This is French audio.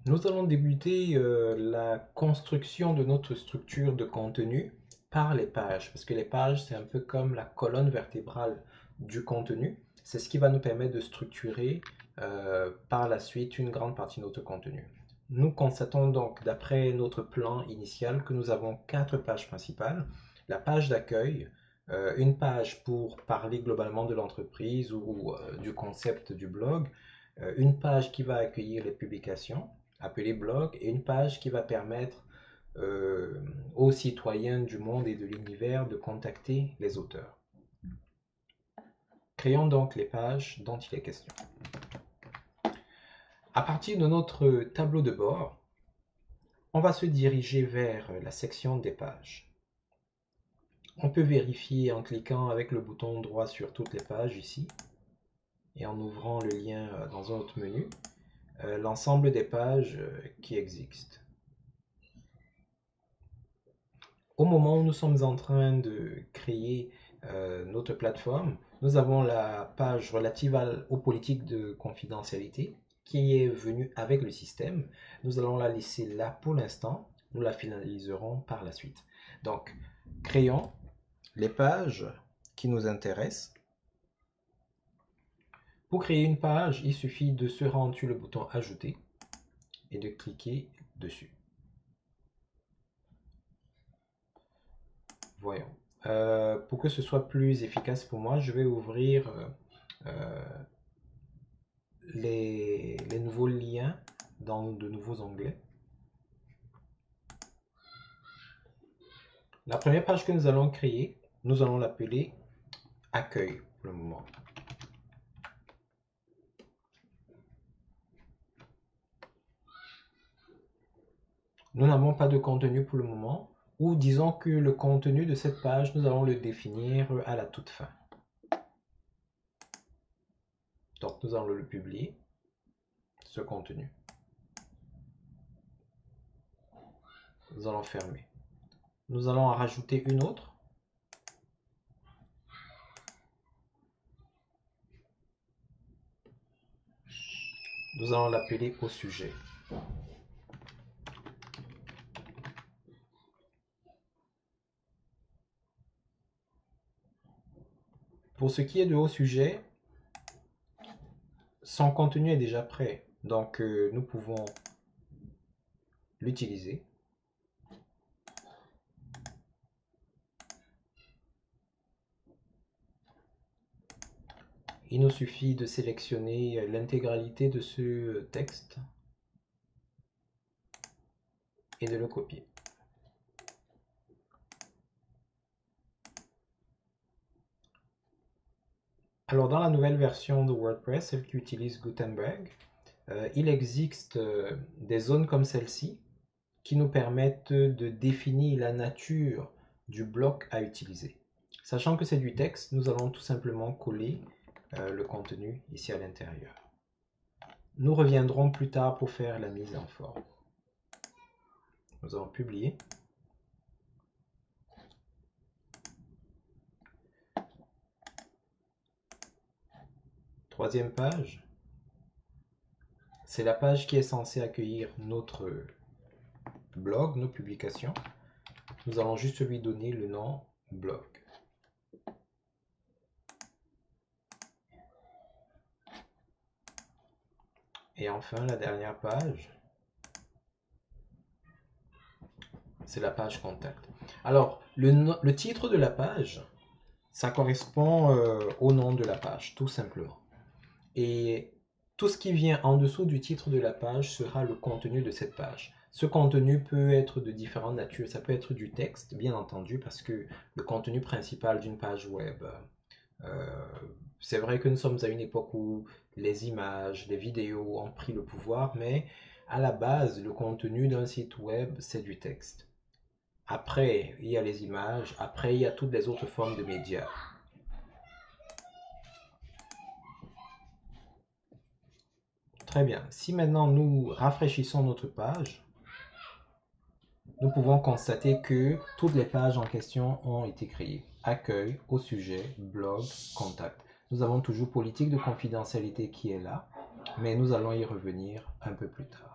Nous allons débuter la construction de notre structure de contenu par les pages, parce que les pages, c'est un peu comme la colonne vertébrale du contenu. C'est ce qui va nous permettre de structurer par la suite une grande partie de notre contenu. Nous constatons donc, d'après notre plan initial, que nous avons 4 pages principales. La page d'accueil, une page pour parler globalement de l'entreprise ou du concept du blog, une page qui va accueillir les publications, appelée blog, et une page qui va permettre aux citoyens du monde et de l'univers de contacter les auteurs. Créons donc les pages dont il est question. À partir de notre tableau de bord, on va se diriger vers la section des pages. On peut vérifier en cliquant avec le bouton droit sur toutes les pages ici et en ouvrant le lien dans un autre menu, l'ensemble des pages qui existent. Au moment où nous sommes en train de créer notre plateforme, nous avons la page relative aux politiques de confidentialité qui est venue avec le système. Nous allons la laisser là pour l'instant. Nous la finaliserons par la suite. Donc, créons les pages qui nous intéressent. Pour créer une page, il suffit de se rendre sur le bouton Ajouter et de cliquer dessus. Voyons. Pour que ce soit plus efficace pour moi, je vais ouvrir les nouveaux liens dans de nouveaux onglets. La première page que nous allons créer, nous allons l'appeler Accueil pour le moment. Nous n'avons pas de contenu pour le moment, ou disons que le contenu de cette page, nous allons le définir à la toute fin. Donc nous allons le publier, ce contenu. Nous allons fermer. Nous allons en rajouter une autre. Nous allons l'appeler au sujet. Pour ce qui est de haut sujet, son contenu est déjà prêt, donc nous pouvons l'utiliser. Il nous suffit de sélectionner l'intégralité de ce texte et de le copier. Alors dans la nouvelle version de WordPress, celle qui utilise Gutenberg, il existe des zones comme celle-ci qui nous permettent de définir la nature du bloc à utiliser. Sachant que c'est du texte, nous allons tout simplement coller le contenu ici à l'intérieur. Nous reviendrons plus tard pour faire la mise en forme. Nous allons publier. Troisième page, c'est la page qui est censée accueillir notre blog, nos publications. Nous allons juste lui donner le nom blog. Et enfin, la dernière page, c'est la page contact. Alors, le titre de la page, ça correspond au nom de la page, tout simplement. Et tout ce qui vient en dessous du titre de la page sera le contenu de cette page. Ce contenu peut être de différentes natures. Ça peut être du texte, bien entendu, parce que le contenu principal d'une page web, c'est vrai que nous sommes à une époque où les images, les vidéos ont pris le pouvoir, mais à la base, le contenu d'un site web, c'est du texte. Après, il y a les images, après, il y a toutes les autres formes de médias. Très bien. Si maintenant nous rafraîchissons notre page, nous pouvons constater que toutes les pages en question ont été créées. Accueil, au sujet, blog, contact. Nous avons toujours politique de confidentialité qui est là, mais nous allons y revenir un peu plus tard.